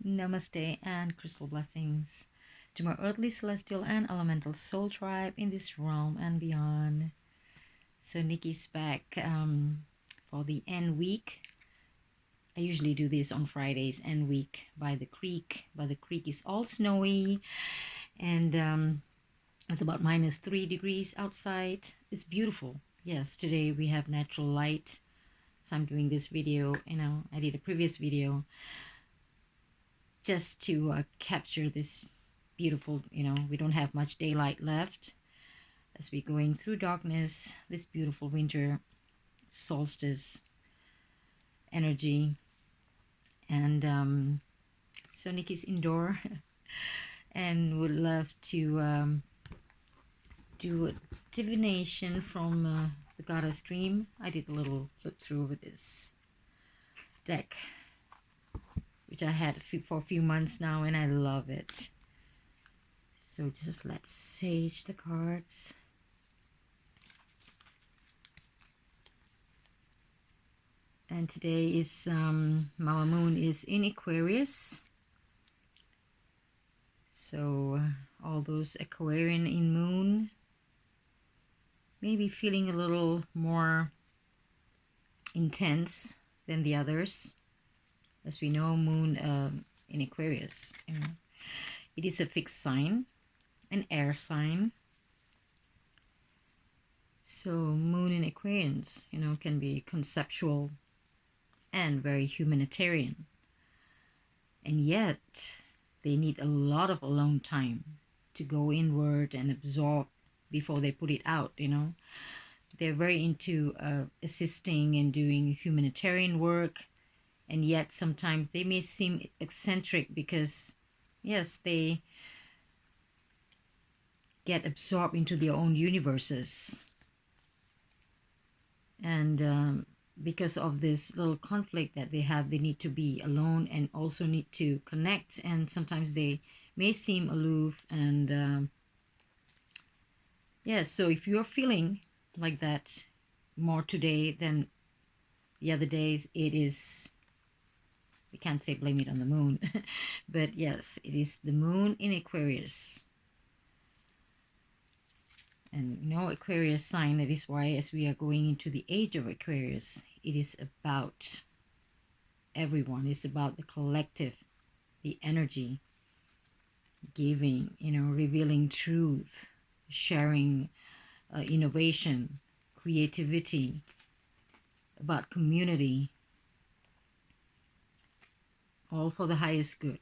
Namaste and crystal blessings to my earthly, celestial, and elemental soul tribe in this realm and beyond. So Nikki's back for the end week. I usually do this on Fridays, end week by the creek. By the creek is all snowy, and it's about -3 degrees outside. It's beautiful. Yes, today we have natural light. So I'm doing this video. I did a previous video just to capture this beautiful, we don't have much daylight left as we're going through darkness, this beautiful winter solstice energy. And so Nikki's indoor and would love to do a divination from the goddess dream. I did a little flip through with this deck, which I had for a few months now, and I love it. So just let's sage the cards. And today is Mama Moon is in Aquarius. So all those Aquarian in Moon maybe feeling a little more intense than the others. As we know, Moon in Aquarius, it is a fixed sign, an air sign. So Moon in Aquarians, can be conceptual and very humanitarian. And yet, they need a lot of alone time to go inward and absorb before they put it out, They're very into assisting and doing humanitarian work. And yet sometimes they may seem eccentric because, yes, they get absorbed into their own universes. And because of this little conflict that they have, they need to be alone and also need to connect. And sometimes they may seem aloof. And yes, so if you're feeling like that more today than the other days, it is... we can't say blame it on the moon, but yes, it is the moon in Aquarius. And Aquarius sign, that is why as we are going into the age of Aquarius, it is about everyone. It's about the collective, the energy, giving, revealing truth, sharing innovation, creativity, about community, all for the highest good.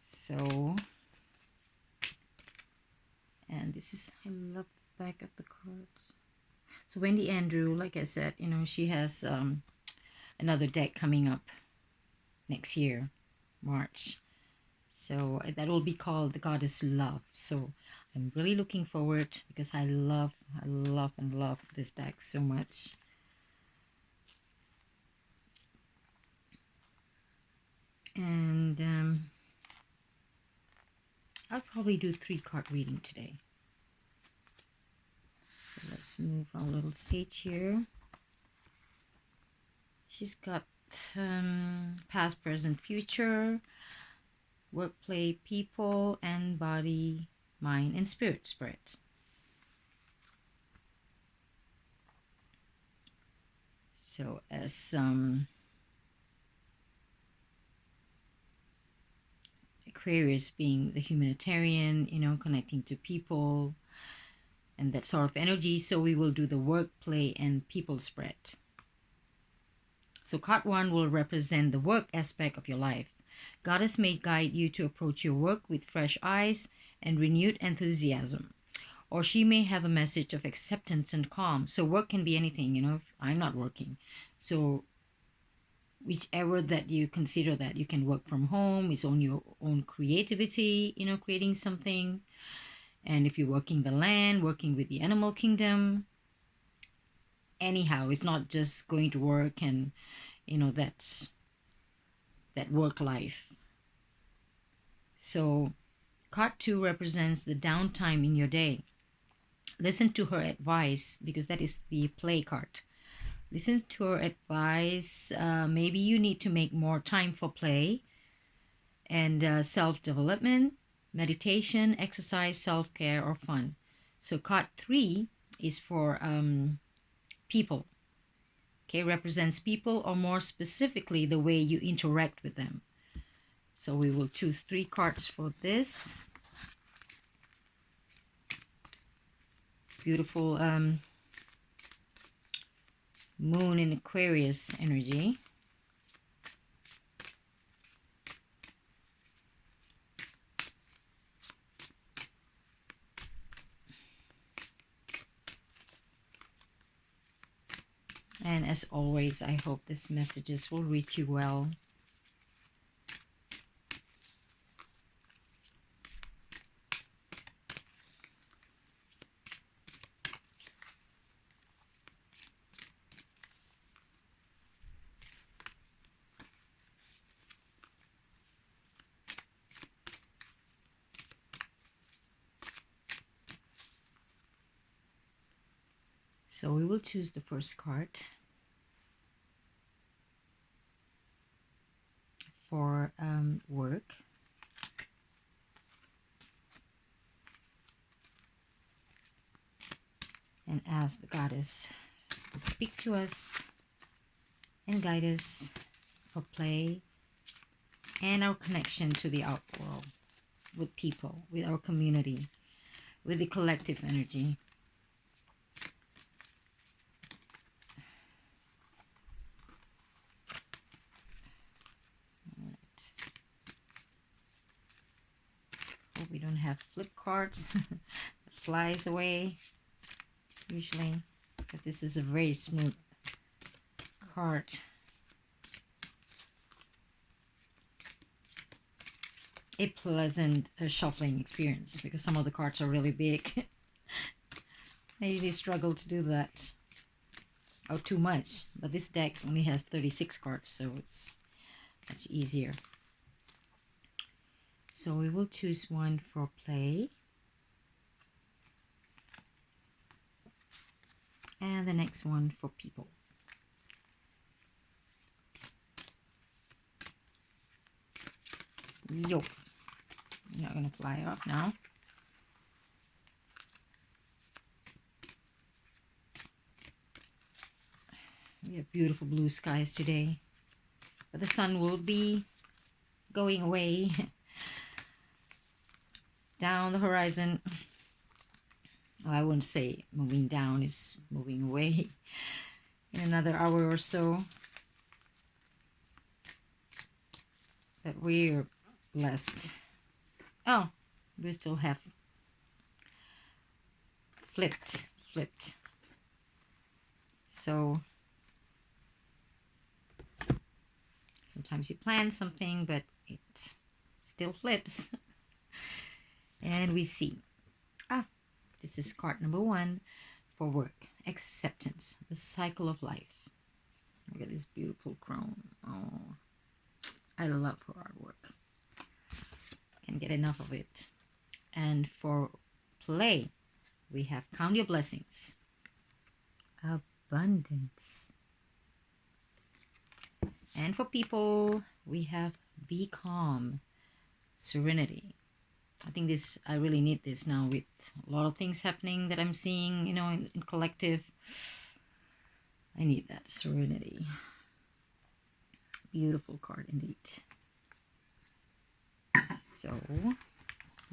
So, and this is, I love the back of the cards. So Wendy Andrew, like I said, she has another deck coming up next year, March. So that will be called the Goddess Love. So I'm really looking forward because I love this deck so much. And I'll probably do 3-card reading today. So let's move our little sage here. She's got past, present, future, work, play, people, and body, mind, and spirit spread. So as Aquarius being the humanitarian, connecting to people and that sort of energy, so we will do the work, play, and people spread. So card 1 will represent the work aspect of your life. Goddess may guide you to approach your work with fresh eyes and renewed enthusiasm. Or she may have a message of acceptance and calm. So work can be anything, I'm not working. So whichever that you consider that, you can work from home, it's on your own creativity, creating something. And if you're working the land, working with the animal kingdom, anyhow, it's not just going to work and, that's that work life. So card 2 represents the downtime in your day. Listen to her advice because that is the play card. Listen to her advice. Maybe you need to make more time for play and self-development, meditation, exercise, self-care, or fun. So card 3 is for people. Okay, represents people, or more specifically, the way you interact with them. So we will choose 3 cards for this. Beautiful moon in Aquarius energy. And as always, I hope these messages will reach you well. So we will choose the first card for work. And ask the goddess to speak to us and guide us for play and our connection to the outworld, with people, with our community, with the collective energy. Hope we don't have flip cards that flies away usually, but this is a very smooth card. A pleasant shuffling experience, because some of the cards are really big. I usually struggle to do that, or too much, but this deck only has 36 cards, so it's much easier. So we will choose one for play, and the next one for people. Yo, I'm not gonna fly off now. We have beautiful blue skies today, but the sun will be going away down the horizon. Oh, I wouldn't say moving down, is moving away in another hour or so. But we're blessed. Oh, we still have flipped. So sometimes you plan something, but it still flips. And we see, this is card number 1 for work. Acceptance, the cycle of life. Look at this beautiful crown. Oh, I love her artwork. Can't get enough of it. And for play, we have count your blessings. Abundance. And for people, we have be calm. Serenity. I think I really need this now with a lot of things happening that I'm seeing, in collective. I need that serenity. Beautiful card indeed. So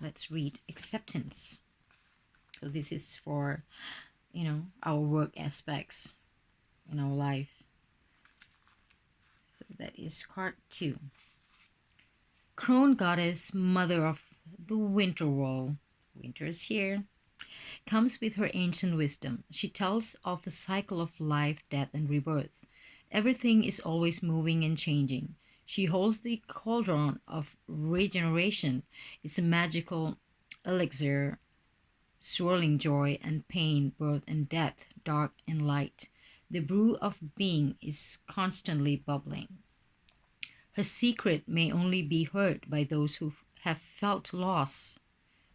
let's read acceptance. So this is for, our work aspects in our life. So that is card 2. Crone goddess, mother of the winter wall. Winter is here. Comes with her ancient wisdom. She tells of the cycle of life, death, and rebirth. Everything is always moving and changing. She holds the cauldron of regeneration. It's a magical elixir, swirling joy and pain, birth and death, dark and light. The brew of being is constantly bubbling. Her secret may only be heard by those who have felt loss.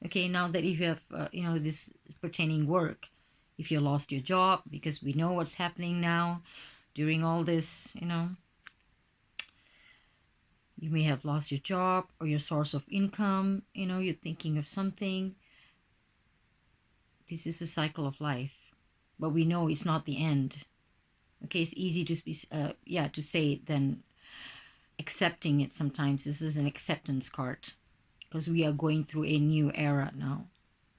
Okay, now that if you have, this pertaining work, if you lost your job, because we know what's happening now, during all this, you may have lost your job or your source of income, you're thinking of something. This is a cycle of life, but we know it's not the end. Okay, it's easy to be, to say it than accepting it sometimes. This is an acceptance card because we are going through a new era now.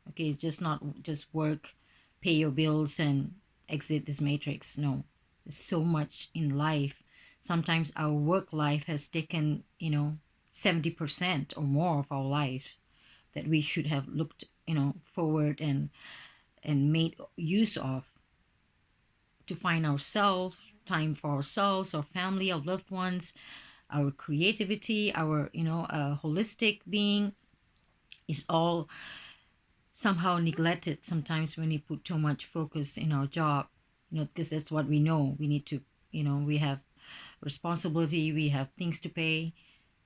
Okay, it's just not just work, pay your bills, and exit this matrix. No, there's so much in life. Sometimes our work life has taken, 70% or more of our life that we should have looked, forward and made use of to find ourselves, time for ourselves, our family, our loved ones, our creativity, our, holistic being is all somehow neglected sometimes when we put too much focus in our job, because that's what we know. We need to, we have responsibility, we have things to pay,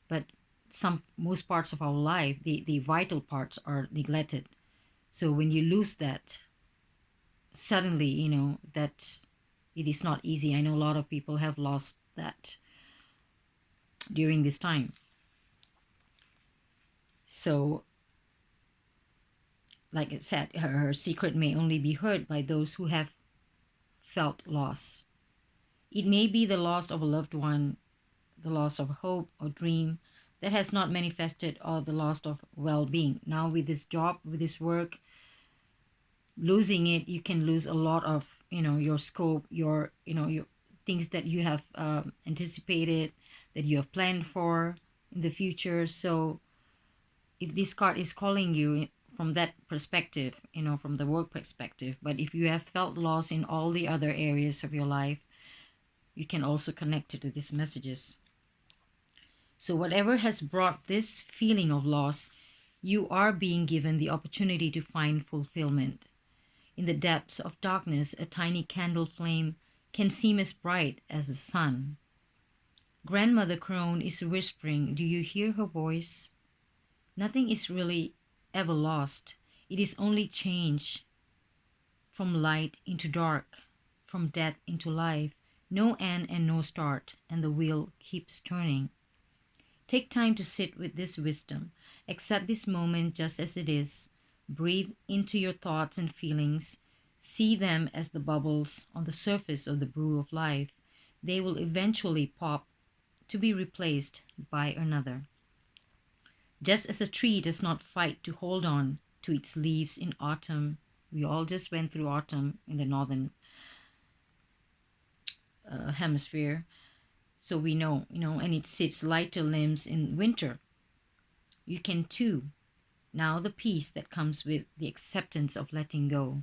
but most parts of our life, the vital parts are neglected. So when you lose that, suddenly, that it is not easy. I know a lot of people have lost that during this time. So, like I said, her secret may only be heard by those who have felt loss. It may be the loss of a loved one, the loss of hope or dream that has not manifested, or the loss of well-being. Now with this job, with this work, losing it, you can lose a lot of, your scope, your things that you have anticipated, that you have planned for in the future. So if this card is calling you from that perspective, from the work perspective, but if you have felt loss in all the other areas of your life, you can also connect it to these messages. So whatever has brought this feeling of loss, you are being given the opportunity to find fulfillment. In the depths of darkness, a tiny candle flame can seem as bright as the sun. Grandmother Crone is whispering, do you hear her voice? Nothing is really ever lost. It is only change from light into dark, from death into life. No end and no start, and the wheel keeps turning. Take time to sit with this wisdom. Accept this moment just as it is. Breathe into your thoughts and feelings. See them as the bubbles on the surface of the brew of life. They will eventually pop to be replaced by another. Just as a tree does not fight to hold on to its leaves in autumn, we all just went through autumn in the northern hemisphere, so we know, and it sits lighter limbs in winter. You can too. Now the peace that comes with the acceptance of letting go.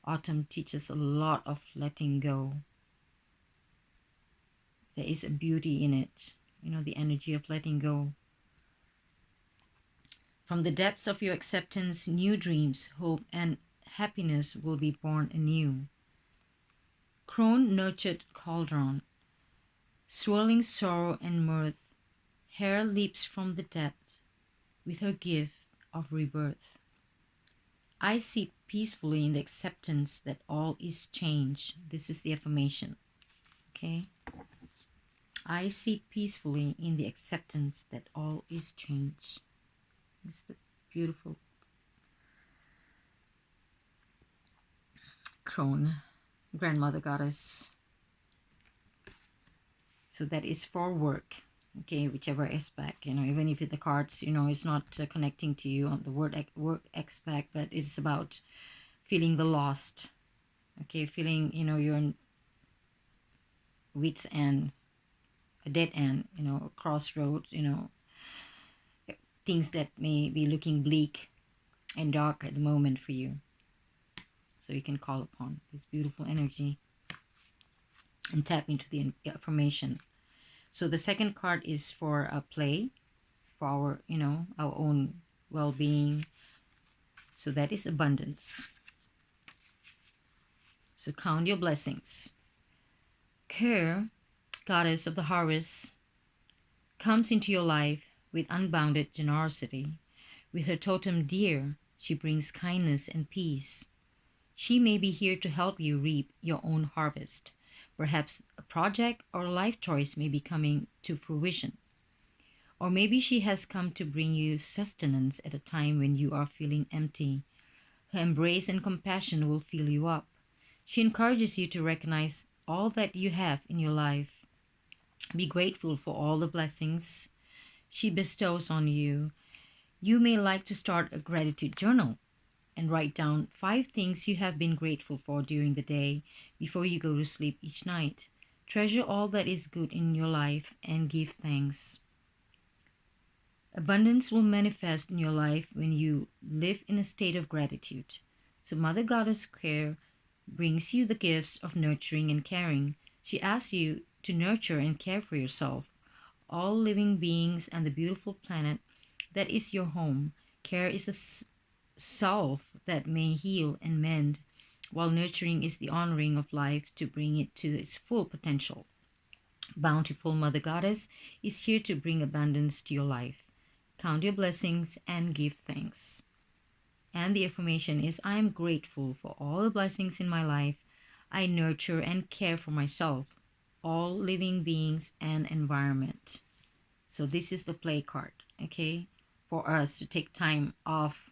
Autumn teaches a lot of letting go. There is a beauty in it, the energy of letting go. From the depths of your acceptance, new dreams, hope, and happiness will be born anew. Crone nurtured cauldron, swirling sorrow and mirth, hair leaps from the depths with her gift of rebirth. I sit peacefully in the acceptance that all is change. This is the affirmation. Okay? I sit peacefully in the acceptance that all is change. It's the beautiful Crone, grandmother goddess. So that is for work. Okay, whichever aspect, even if the cards, is not connecting to you on the work aspect, but it's about feeling the lost. Okay, feeling, you're in wit's end, a dead end, a crossroad, things that may be looking bleak and dark at the moment for you. So you can call upon this beautiful energy and tap into the affirmation. So the second card is for a play, for our, our own well-being. So that is abundance. So count your blessings. Ker, goddess of the harvest, comes into your life with unbounded generosity. With her totem deer, she brings kindness and peace. She may be here to help you reap your own harvest, Perhaps a project or a life choice may be coming to fruition. Or maybe she has come to bring you sustenance at a time when you are feeling empty. Her embrace and compassion will fill you up. She encourages you to recognize all that you have in your life. Be grateful for all the blessings she bestows on you. You may like to start a gratitude journal and write down 5 things you have been grateful for during the day before you go to sleep each night. Treasure all that is good in your life and give thanks. Abundance will manifest in your life when you live in a state of gratitude. So, Mother Goddess Care brings you the gifts of nurturing and caring. She asks you to nurture and care for yourself, all living beings, and the beautiful planet that is your home. Care is a salve that may heal and mend, while nurturing is the honoring of life to bring it to its full potential. Bountiful Mother Goddess is here to bring abundance to your life. Count your blessings and give thanks. And the affirmation is I am grateful for all the blessings in my life. I nurture and care for myself, all living beings, and environment. So, this is the play card, okay, for us to take time off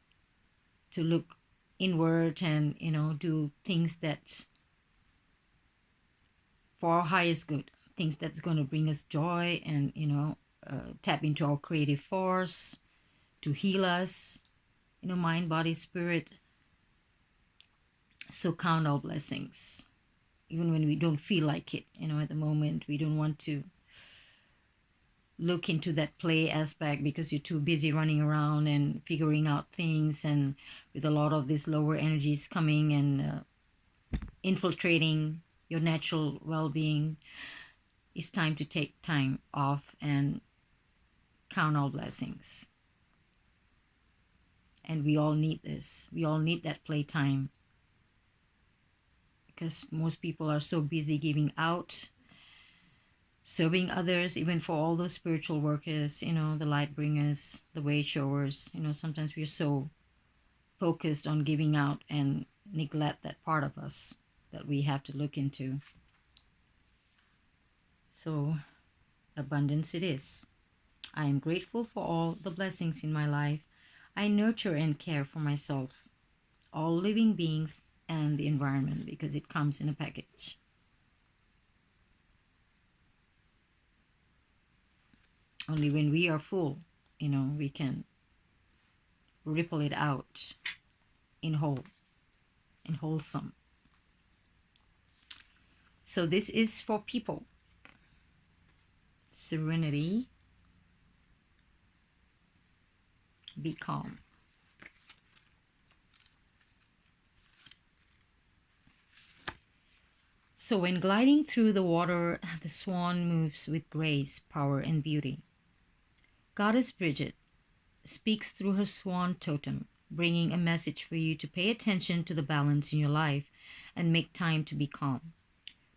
to look inward and, do things that for our highest good, things that's going to bring us joy and, tap into our creative force to heal us, mind, body, spirit. So count our blessings. Even when we don't feel like it, at the moment, we don't want to look into that play aspect because you're too busy running around and figuring out things, and with a lot of these lower energies coming and infiltrating your natural well-being, it's time to take time off and count our blessings. And we all need this. We all need that playtime because most people are so busy giving out, serving others, even for all those spiritual workers, the light bringers, the way showers. Sometimes we're so focused on giving out and neglect that part of us that we have to look into. So, abundance it is. I am grateful for all the blessings in my life. I nurture and care for myself, all living beings, and the environment because it comes in a package. Only when we are full, we can ripple it out in whole, in wholesome. So this is for people. Serenity. Be calm. So when gliding through the water, the swan moves with grace, power, and beauty. Goddess Bridget speaks through her swan totem, bringing a message for you to pay attention to the balance in your life and make time to be calm.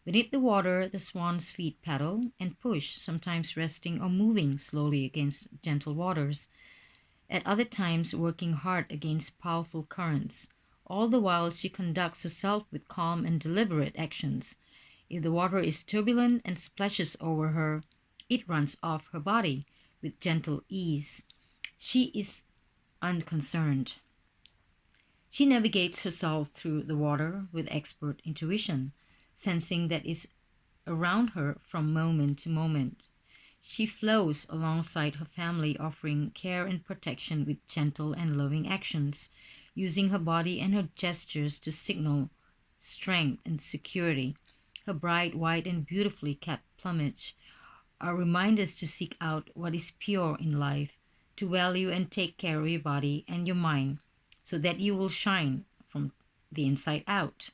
Beneath the water, the swan's feet paddle and push, sometimes resting or moving slowly against gentle waters, at other times working hard against powerful currents. All the while she conducts herself with calm and deliberate actions. If the water is turbulent and splashes over her, it runs off her body with gentle ease. She is unconcerned. She navigates herself through the water with expert intuition, sensing that is around her from moment to moment. She flows alongside her family, offering care and protection with gentle and loving actions, using her body and her gestures to signal strength and security. Her bright white and beautifully kept plumage are reminders to seek out what is pure in life, to value and take care of your body and your mind, so that you will shine from the inside out.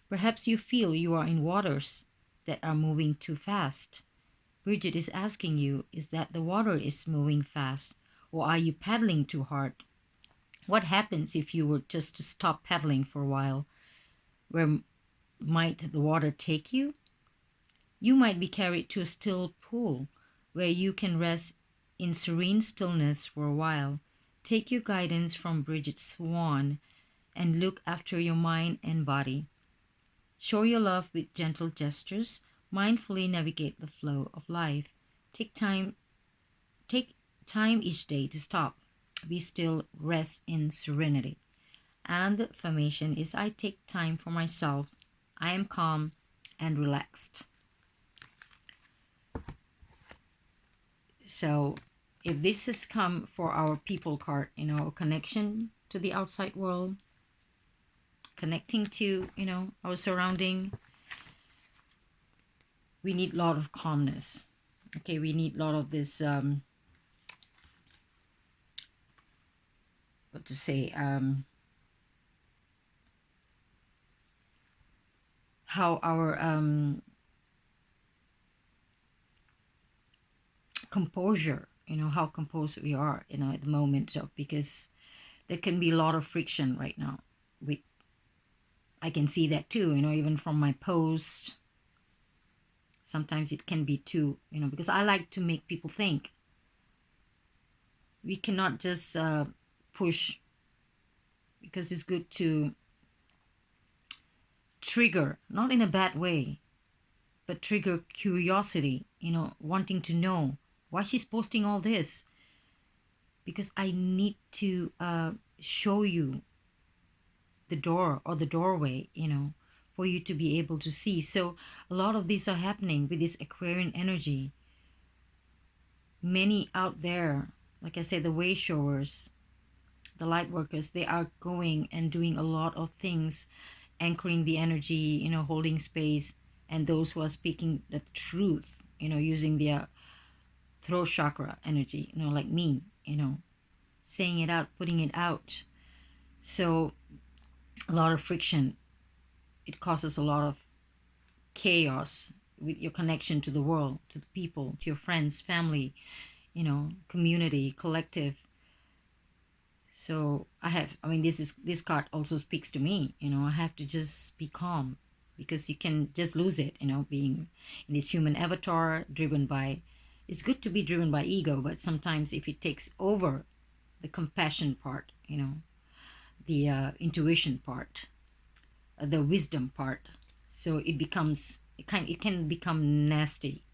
Perhaps you feel you are in waters that are moving too fast. Bridget is asking you, is that the water is moving fast, or are you paddling too hard? What happens if you were just to stop paddling for a while? Where might the water take you? You might be carried to a still pool where you can rest in serene stillness for a while. Take your guidance from Bridget Swan and look after your mind and body. Show your love with gentle gestures. mindfully navigate the flow of life. Take time, take time each day to stop, be still, rest in serenity. And the affirmation is I take time for myself. I am calm and relaxed. So if this has come for our people card, connection to the outside world, connecting to, our surrounding, we need a lot of calmness. Okay, we need a lot of this, what to say, how our composure, how composed we are, at the moment of, because there can be a lot of friction right now. I can see that too, even from my post. Sometimes it can be too, because I like to make people think. We cannot just push, because it's good to trigger, not in a bad way, but trigger curiosity, wanting to know why she's posting all this. Because I need to show you the door or the doorway, for you to be able to see. So a lot of these are happening with this Aquarian energy. Many out there, like I said, the way showers, the light workers, they are going and doing a lot of things, anchoring the energy, holding space. And those who are speaking the truth, using their throat chakra energy, like me, saying it out, putting it out. So a lot of friction. It causes a lot of chaos with your connection to the world, to the people, to your friends, family, community, collective. So this card also speaks to me. I have to just be calm, because you can just lose it, being in this human avatar driven by, it's good to be driven by ego, but sometimes if it takes over the compassion part, the intuition part, the wisdom part, so it can become nasty.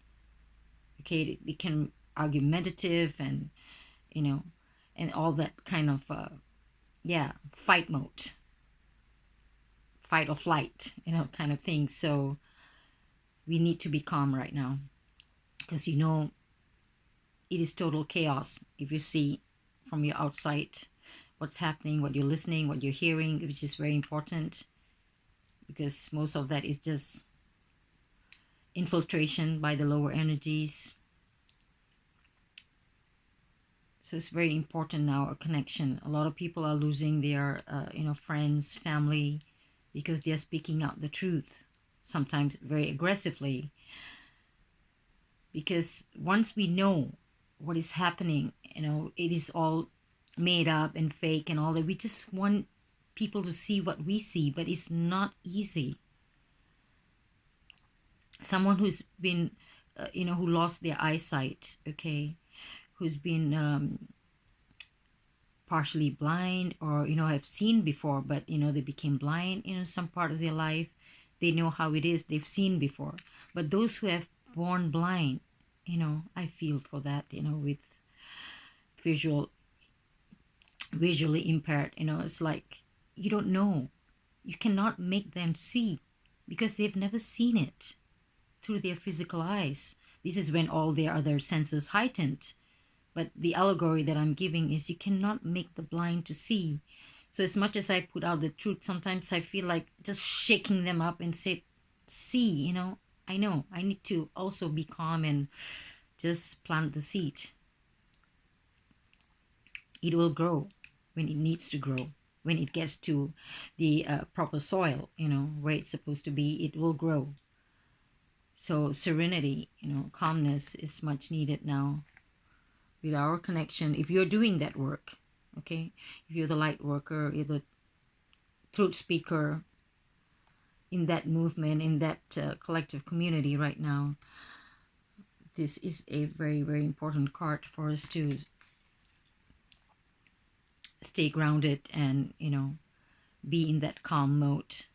Okay, it become argumentative, and and all that kind of fight mode, fight or flight, kind of thing. So we need to be calm right now, because it is total chaos. If you see from your outside what's happening, what you're listening, what you're hearing, which is very important, because most of that is just infiltration by the lower energies. So it's very important now, a connection. A lot of people are losing their friends, family, because they're speaking out the truth, sometimes very aggressively. Because once we know what is happening, it is all made up and fake and all that, we just want people to see what we see, but it's not easy. Someone who's been who lost their eyesight, okay, who's been partially blind, or have seen before, but they became blind, some part of their life. They know how it is, they've seen before. But those who have born blind, I feel for that, with visually impaired, it's like, you don't know, you cannot make them see, because they've never seen it through their physical eyes. This is when all their other senses heightened. But the allegory that I'm giving is, you cannot make the blind to see. So as much as I put out the truth, sometimes I feel like just shaking them up and say, see, I know I need to also be calm and just plant the seed. It will grow when it needs to grow. When it gets to the proper soil, where it's supposed to be, it will grow. So serenity, calmness is much needed now with our connection. If you're doing that work, okay, if you're the light worker, you're the truth speaker in that movement, in that collective community right now, this is a very, very important card for us to stay grounded and, be in that calm mode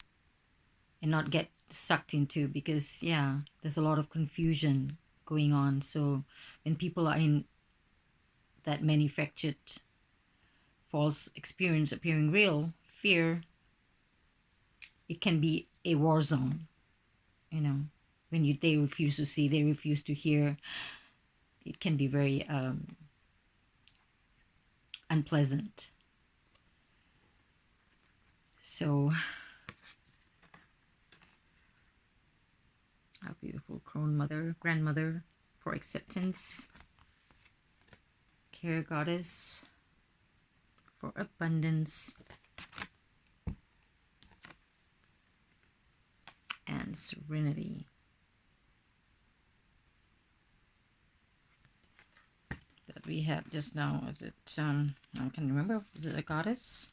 and not get sucked into, because yeah, there's a lot of confusion going on. So when people are in that manufactured false experience appearing real, fear, it can be a war zone, you know. When they refuse to see, they refuse to hear, it can be very unpleasant. So our beautiful crone mother, grandmother, for acceptance, care goddess for abundance, and serenity. That we had just now, is it I can remember, is it a goddess?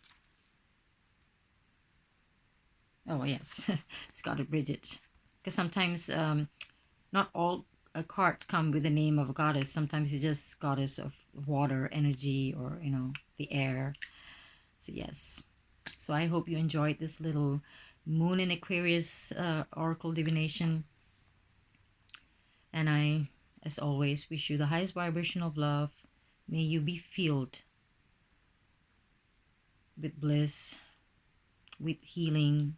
Oh yes, it's goddess Bridget. Because sometimes not all cards come with the name of a goddess. Sometimes it's just goddess of water, energy, or you know, the air. So yes. So I hope you enjoyed this little Moon in Aquarius Oracle divination. And I, as always, wish you the highest vibration of love. May you be filled with bliss, with healing,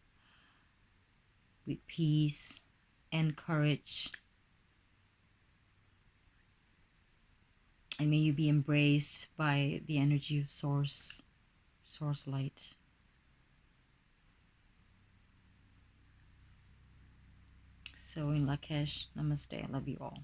with peace and courage. And may you be embraced by the energy of source light. So in Lakesh, namaste. I love you all.